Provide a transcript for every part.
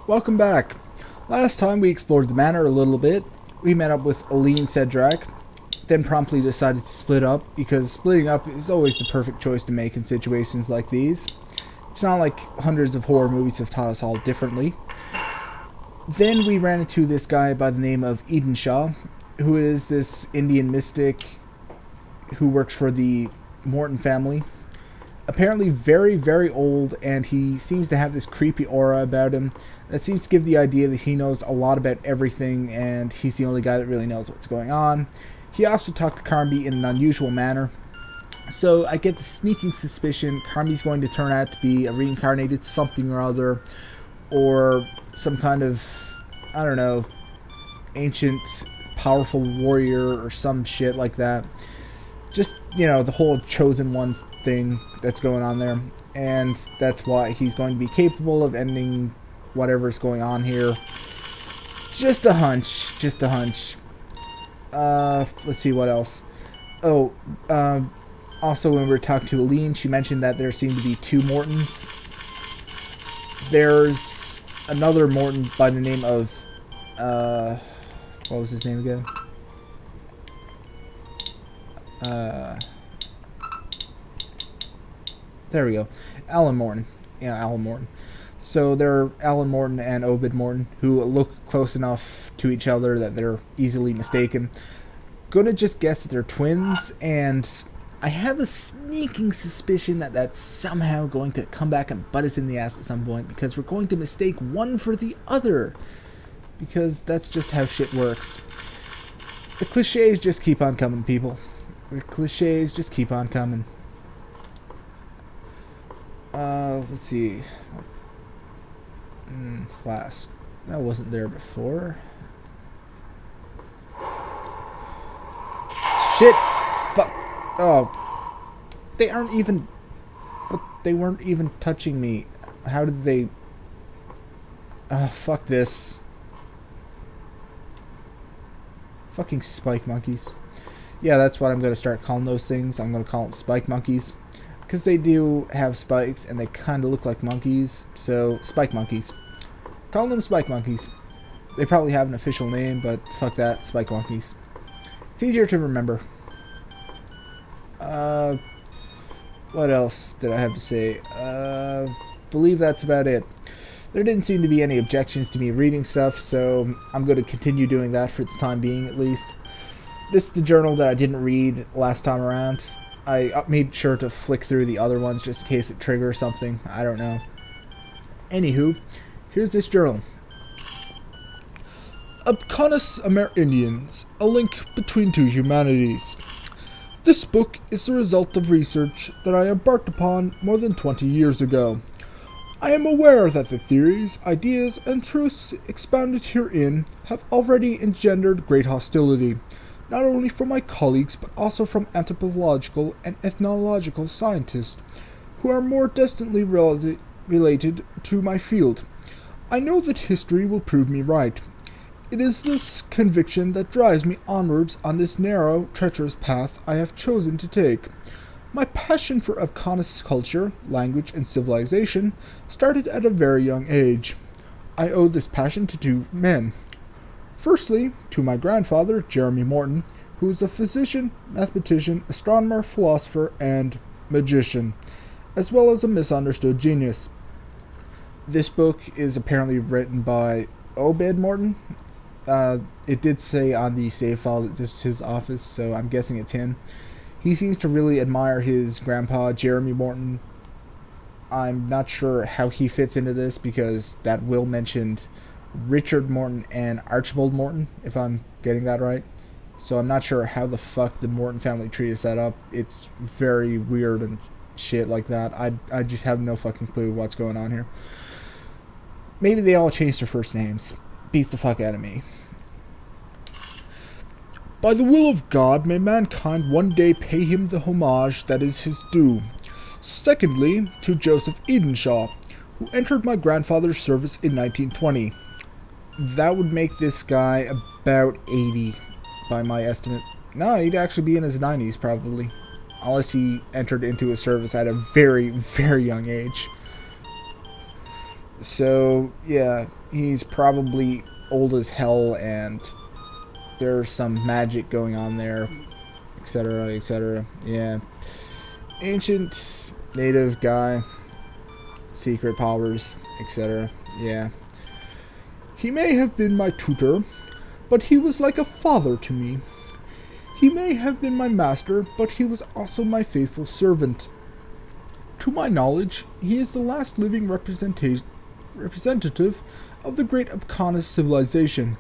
Welcome back. Last time we explored the manor a little bit. We met up with Aline Cedric, then promptly decided to split up because splitting up is always the perfect choice to make in situations like these. It's not like hundreds of horror movies have taught us all differently. Then we ran into this guy by the name of Eden Shaw, who is this Indian mystic who works for the Morton family. Apparently very, very old, and he seems to have this creepy aura about him that seems to give the idea that he knows a lot about everything, and he's the only guy that really knows what's going on. He also talked to Carnby in an unusual manner, so I get the sneaking suspicion Carnby's going to turn out to be a reincarnated something or other, or some kind of, I don't know, ancient, powerful warrior or some shit like that. Just, you know, the whole chosen ones thing that's going on there. And that's why he's going to be capable of ending whatever's going on here. Just a hunch. Just a hunch. Let's see what else. Oh, also when we were talking to Aline, she mentioned that there seem to be two Mortons. There's another Morton by the name of, what was his name again? There we go. Alan Morton. Yeah, Alan Morton. So they're Alan Morton and Obed Morton, who look close enough to each other that they're easily mistaken. Gonna just guess that they're twins, and I have a sneaking suspicion that that's somehow going to come back and butt us in the ass at some point, because we're going to mistake one for the other. Because that's just how shit works. The cliches just keep on coming, people. The cliches just keep on coming. Let's see. Flask. That wasn't there before. Shit! Fuck! Oh. They aren't even... But they weren't even touching me. How did they... fuck this. Fucking spike monkeys. Yeah, that's what I'm going to start calling those things. I'm going to call them spike monkeys. Because they do have spikes, and they kind of look like monkeys. So, spike monkeys. Calling them spike monkeys. They probably have an official name, but fuck that, spike monkeys. It's easier to remember. What else did I have to say? Believe that's about it. There didn't seem to be any objections to me reading stuff, so I'm going to continue doing that for the time being, at least. This is the journal that I didn't read last time around. I made sure to flick through the other ones just in case it triggers something. I don't know. Anywho, here's this journal. Upconis Amerindians, a link between two humanities. This book is the result of research that I embarked upon more than 20 years ago. I am aware that the theories, ideas, and truths expounded herein have already engendered great hostility, not only from my colleagues but also from anthropological and ethnological scientists, who are more distantly related to my field. I know that history will prove me right. It is this conviction that drives me onwards on this narrow, treacherous path I have chosen to take. My passion for Upconis culture, language, and civilization started at a very young age. I owe this passion to two men. Firstly, to my grandfather, Jeremy Morton, who is a physician, mathematician, astronomer, philosopher, and magician, as well as a misunderstood genius. This book is apparently written by Obed Morton. It did say on the save file that this is his office, so I'm guessing it's him. He seems to really admire his grandpa, Jeremy Morton. I'm not sure how he fits into this, because that will mention Richard Morton and Archibald Morton, if I'm getting that right. So I'm not sure how the fuck the Morton family tree is set up. It's very weird and shit like that. I just have no fucking clue what's going on here. Maybe they all changed their first names. Beats the fuck out of me. By the will of God, may mankind one day pay him the homage that is his due. Secondly, to Joseph Edenshaw, who entered my grandfather's service in 1920. That would make this guy about 80, by my estimate. No, he'd actually be in his 90s, probably. Unless he entered into his service at a very, very young age. So, yeah, he's probably old as hell and there's some magic going on there, etc., etc. Yeah. Ancient native guy, secret powers, etc. Yeah. He may have been my tutor, but he was like a father to me. He may have been my master, but he was also my faithful servant. To my knowledge, he is the last living representative of the great Abkhanis civilization.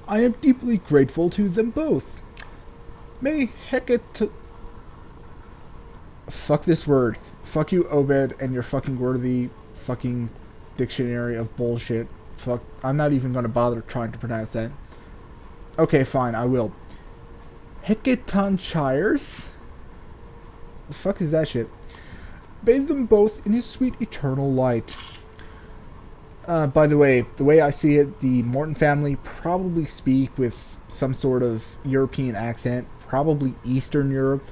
I am deeply grateful to them both. May Heket... Fuck this word. Fuck you, Obed, and your fucking worthy fucking dictionary of bullshit. Fuck. I'm not even going to bother trying to pronounce that. Okay, fine, I will. Heketanshires? The fuck is that shit? Bathe them both in his sweet eternal light. By the way I see it, the Morton family probably speak with some sort of European accent, probably Eastern Europe.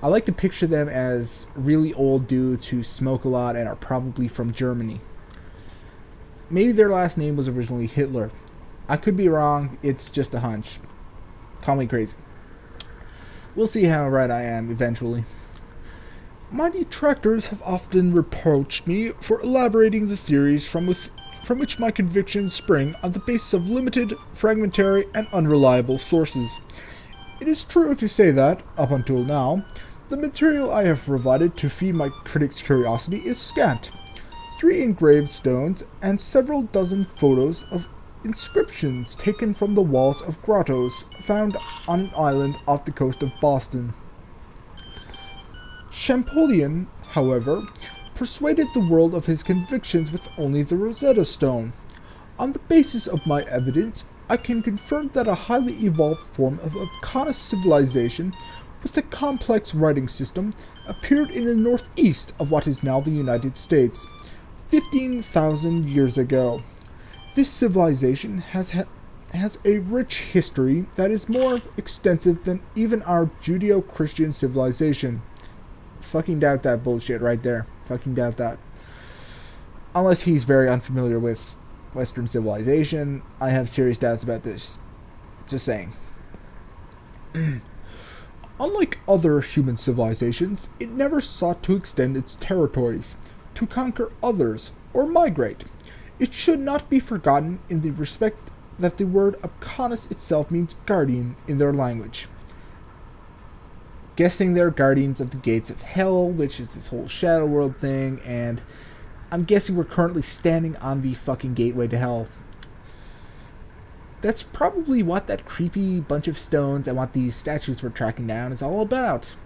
I like to picture them as really old dudes who smoke a lot and are probably from Germany. Maybe their last name was originally Hitler. I could be wrong, it's just a hunch. Call me crazy. We'll see how right I am eventually. My detractors have often reproached me for elaborating the theories from which my convictions spring on the basis of limited, fragmentary, and unreliable sources. It is true to say that, up until now, the material I have provided to feed my critics' curiosity is scant. 3 engraved stones and several dozen photos of inscriptions taken from the walls of grottos found on an island off the coast of Boston. Champollion, however, persuaded the world of his convictions with only the Rosetta Stone. On the basis of my evidence, I can confirm that a highly evolved form of Abkhanis civilization with a complex writing system appeared in the northeast of what is now the United States, 15,000 years ago. This civilization has a rich history that is more extensive than even our Judeo-Christian civilization. Fucking doubt that bullshit right there. Fucking doubt that. Unless he's very unfamiliar with Western civilization, I have serious doubts about this. Just saying. Unlike other human civilizations, it never sought to extend its territories, to conquer others, or migrate. It should not be forgotten in the respect that the word Abkhanis itself means guardian in their language. Guessing they're guardians of the gates of hell, which is this whole shadow world thing, and I'm guessing we're currently standing on the fucking gateway to hell. That's probably what that creepy bunch of stones and what these statues we're tracking down is all about.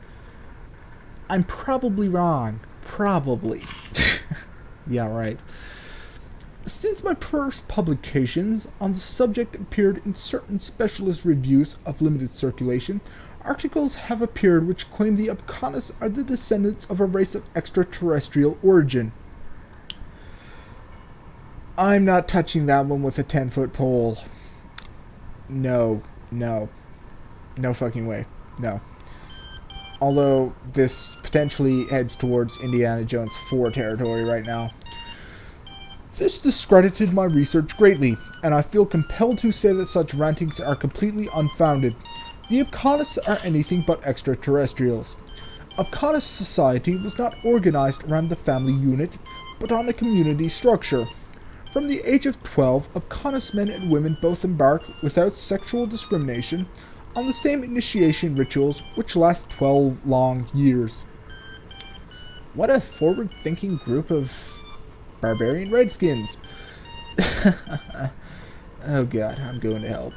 I'm probably wrong. Probably. Yeah, right. Since my first publications on the subject appeared in certain specialist reviews of limited circulation, articles have appeared which claim the Abkhanis are the descendants of a race of extraterrestrial origin. I'm not touching that one with a 10-foot pole. No. No fucking way. No. Although this potentially heads towards Indiana Jones 4 territory right now. This discredited my research greatly, and I feel compelled to say that such rantings are completely unfounded. The Abkhanis are anything but extraterrestrials. Abkhanis society was not organized around the family unit, but on a community structure. From the age of 12, Abkhanis men and women both embark, without sexual discrimination, on the same initiation rituals which last 12 long years. What a forward-thinking group of barbarian redskins. Oh god, I'm going to hell.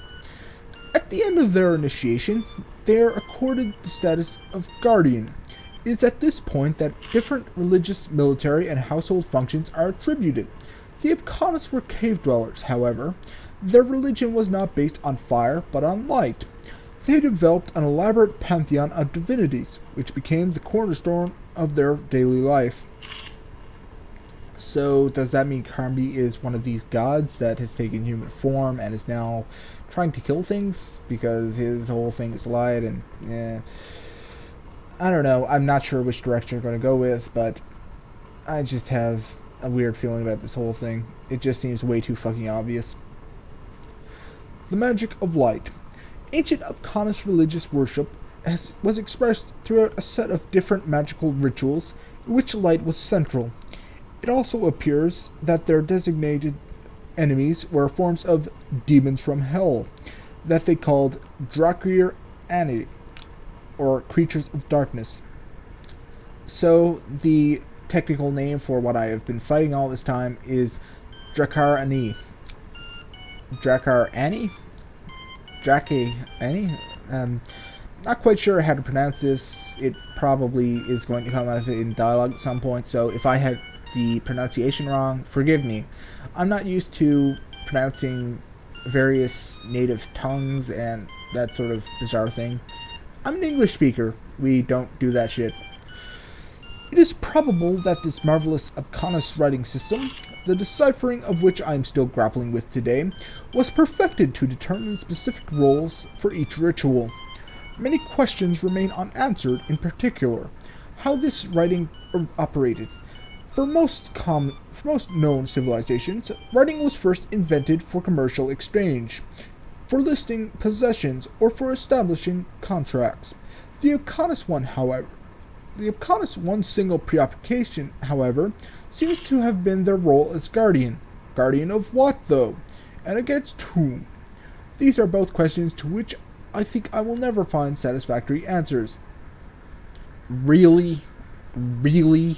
At the end of their initiation, they are accorded the status of guardian. It is at this point that different religious, military, and household functions are attributed. The Abkhanis were cave dwellers, however. Their religion was not based on fire, but on light. They developed an elaborate pantheon of divinities, which became the cornerstone of their daily life. So, does that mean Carnby is one of these gods that has taken human form and is now trying to kill things because his whole thing is light and, I don't know. I'm not sure which direction you're going to go with, but I just have a weird feeling about this whole thing. It just seems way too fucking obvious. The magic of light. Ancient Abkhanis religious worship was expressed throughout a set of different magical rituals in which light was central. It also appears that their designated enemies were forms of demons from hell that they called Drakir Ani, or creatures of darkness. So the technical name for what I have been fighting all this time is Drakar Ani. Drakar Ani? Drake Ani? Not quite sure how to pronounce this. It probably is going to come out of it in dialogue at some point, so if I had the pronunciation wrong, forgive me. I'm not used to pronouncing various native tongues and that sort of bizarre thing. I'm an English speaker. We don't do that shit. It is probable that this marvelous Abkhanis writing system, the deciphering of which I am still grappling with today, was perfected to determine specific roles for each ritual. Many questions remain unanswered, in particular, how this writing operated. For most known civilizations, writing was first invented for commercial exchange, for listing possessions, or for establishing contracts. The Abkhanis one's single preoccupation, however, seems to have been their role as guardian. Guardian of what, though? And against whom? These are both questions to which I think I will never find satisfactory answers. Really? Really?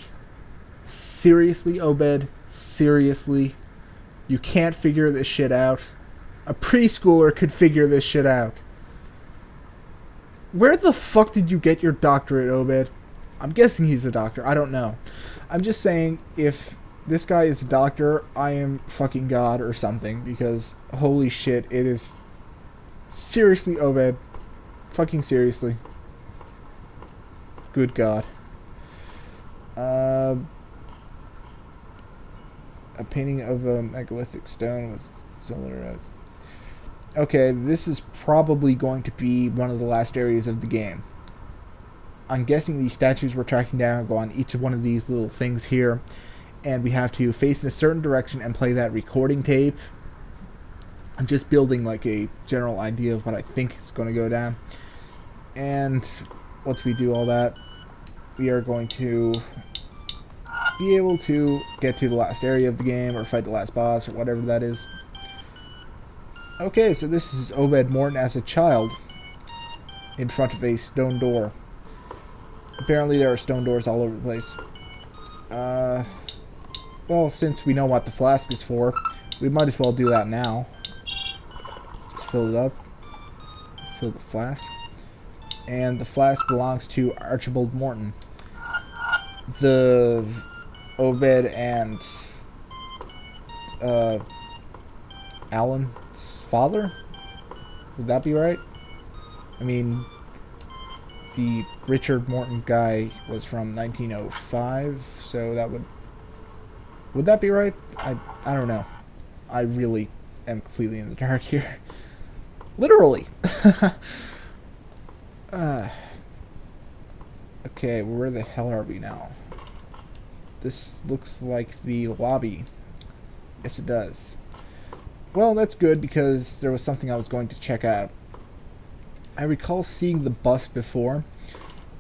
Seriously, Obed? Seriously? You can't figure this shit out? A preschooler could figure this shit out. Where the fuck did you get your doctorate, Obed? I'm guessing he's a doctor. I don't know. I'm just saying, if this guy is a doctor, I am fucking God or something, because holy shit, it is... Seriously, Obed. Fucking seriously. Good God. A painting of a megalithic stone with similar... Okay, this is probably going to be one of the last areas of the game. I'm guessing these statues we're tracking down go on each one of these little things here, and we have to face in a certain direction and play that recording tape. I'm just building like a general idea of what I think is going to go down. And once we do all that, we are going to be able to get to the last area of the game, or fight the last boss, or whatever that is. Okay, so this is Obed Morton as a child in front of a stone door. Apparently there are stone doors all over the place. Well, since we know what the flask is for, we might as well do that now. Just fill it up. Fill the flask. And the flask belongs to Archibald Morton. The Obed and Alan's father? Would that be right? I mean, the Richard Morton guy was from 1905, so that would that be right? I don't know. I really am completely in the dark here. Literally. Okay, where the hell are we now? This looks like the lobby. Yes, it does. Well, that's good, because there was something I was going to check out. I recall seeing the bus before.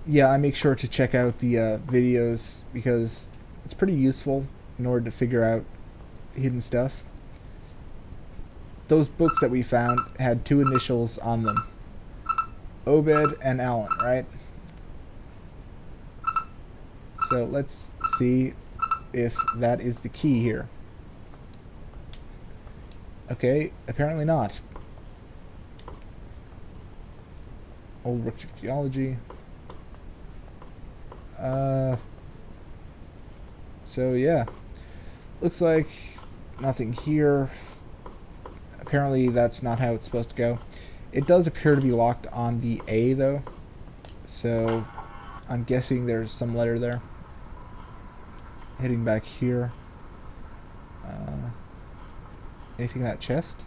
Yeah, I make sure to check out the videos, because it's pretty useful in order to figure out hidden stuff. Those books that we found had two initials on them. Obed and Alan, right? So let's see if that is the key here. Okay, apparently not. Old Books of Geology. So yeah. Looks like nothing here. Apparently that's not how it's supposed to go. It does appear to be locked on the A though. So I'm guessing there's some letter there. Heading back here. Anything in that chest?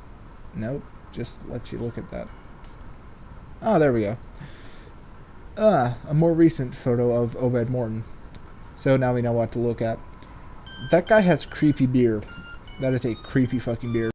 Nope. Just let you look at that. Oh, there we go. A more recent photo of Obed Morton. So now we know what to look at. That guy has creepy beard. That is a creepy fucking beard.